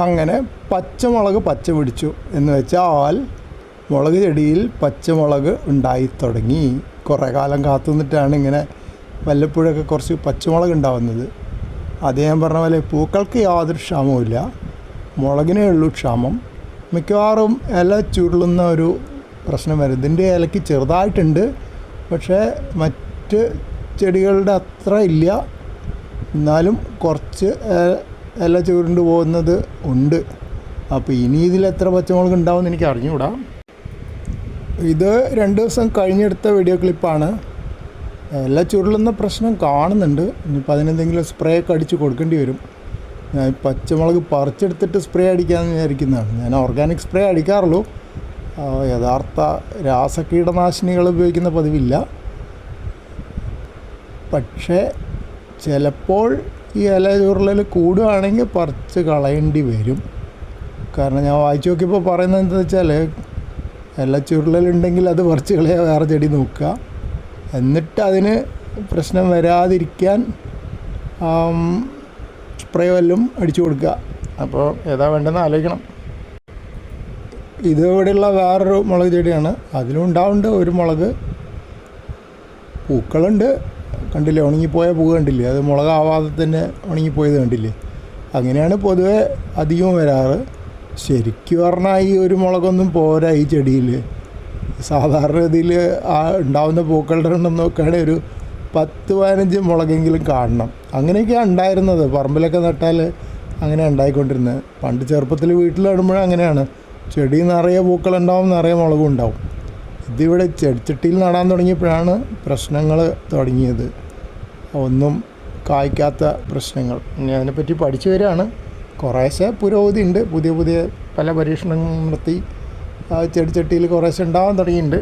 അങ്ങനെ പച്ചമുളക് പച്ച പിടിച്ചു എന്ന് വെച്ചാൽ മുളക് ചെടിയിൽ പച്ചമുളക് ഉണ്ടായി തുടങ്ങി. കുറേ കാലം കാത്തു നിന്നിട്ടാണ് ഇങ്ങനെ വല്ലപ്പോഴൊക്കെ കുറച്ച് പച്ചമുളക് ഉണ്ടാവുന്നത്. അത് ഞാൻ പറഞ്ഞ പോലെ പൂക്കൾക്ക് യാതൊരു ക്ഷാമവുമില്ല, മുളകിനേ ഉള്ളൂ ക്ഷാമം. മിക്കവാറും ഇല ചുരുളുന്ന ഒരു പ്രശ്നം വരും. ഇതിൻ്റെ ഇലയ്ക്ക് ചെറുതായിട്ടുണ്ട്, പക്ഷേ മറ്റ് ചെടികളുടെ അത്ര ഇല്ല. എന്നാലും കുറച്ച് ഇല ചുരുണ്ട് പോകുന്നത് ഉണ്ട്. അപ്പോൾ ഇനി ഇതിൽ എത്ര പച്ചമുളക് ഉണ്ടാവുമെന്ന് എനിക്ക് അറിഞ്ഞുകൂടാ. ഇത് 2 ദിവസം കഴിഞ്ഞെടുത്ത വീഡിയോ ക്ലിപ്പാണ്. ഇല ചുരുളുന്ന പ്രശ്നം കാണുന്നുണ്ട്. ഇനിയിപ്പോൾ അതിനെന്തെങ്കിലും സ്പ്രേ ഒക്കെ അടിച്ച് കൊടുക്കേണ്ടി വരും. ഞാൻ പച്ചമുളക് പറിച്ചെടുത്തിട്ട് സ്പ്രേ അടിക്കാമെന്ന് വിചാരിക്കുന്നതാണ്. ഞാൻ ഓർഗാനിക് സ്പ്രേ അടിക്കാറുള്ളൂ, യഥാർത്ഥ രാസകീടനാശിനികൾ ഉപയോഗിക്കുന്ന പതിവില്ല. പക്ഷേ ചിലപ്പോൾ ഈ ഇല ചുരുളൽ കൂടുകയാണെങ്കിൽ പറിച്ച് കളയേണ്ടി വരും. കാരണം ഞാൻ വായിച്ചു നോക്കിയപ്പോൾ പറയുന്നത് എന്താണെന്ന് വെച്ചാൽ, ഇല ചുരുളലുണ്ടെങ്കിൽ അത് പറിച്ച് കളയുക, വേറെ ചെടി നോക്കുക, എന്നിട്ട് അതിന് പ്രശ്നം വരാതിരിക്കാൻ സ്പ്രേ വല്ലതും അടിച്ചു കൊടുക്കുക. അപ്പോൾ ഏതാ വേണ്ടതെന്ന് ആലോചിക്കണം. ഇത് ഇവിടെയുള്ള വേറൊരു മുളക് ചെടിയാണ്. അതിലും ഉണ്ടാവുന്നുണ്ട് ഒരു മുളക്. പൂക്കളുണ്ട്, കണ്ടില്ലേ, ഉണങ്ങിപ്പോയ പൂ കണ്ടില്ലേ, അത് മുളകാവാതെ തന്നെ ഉണങ്ങിപ്പോയത് കണ്ടില്ലേ. അങ്ങനെയാണ് പൊതുവെ അധികവും വരാറ്. ശരിക്കും പറഞ്ഞാൽ ഈ ഒരു മുളകൊന്നും പോരാ ഈ ചെടിയിൽ. സാധാരണ ഇതിൽ ഉണ്ടാവുന്ന പൂക്കളുടെ എണ്ണം നോക്കുകയാണെങ്കിൽ ഒരു 10-15 മുളകെങ്കിലും കാണണം. അങ്ങനെയൊക്കെയാണ് ഉണ്ടായിരുന്നത്. പറമ്പിലൊക്കെ നട്ടാൽ അങ്ങനെ ഉണ്ടായിക്കൊണ്ടിരുന്നത്. പണ്ട് ചെറുപ്പത്തിൽ വീട്ടിൽ നടുമ്പോഴും അങ്ങനെയാണ്. ചെടി നിറയെ പൂക്കളുണ്ടാവും, നിറയെ മുളകും ഉണ്ടാവും. ഇതിവിടെ ചെടിച്ചട്ടിയിൽ നടാൻ തുടങ്ങിയപ്പോഴാണ് പ്രശ്നങ്ങൾ തുടങ്ങിയത്. ഒന്നും കായ്ക്കാത്ത പ്രശ്നങ്ങൾ. ഇനി അതിനെപ്പറ്റി പഠിച്ചു വരികയാണ്. കുറേശ്ശെ പുരോഗതി ഉണ്ട്. പുതിയ പല പരീക്ഷണങ്ങൾ നടത്തി ചെടിച്ചട്ടിയിൽ കുറേശ്ശെ ഉണ്ടാവാൻ തുടങ്ങിയിട്ടുണ്ട്.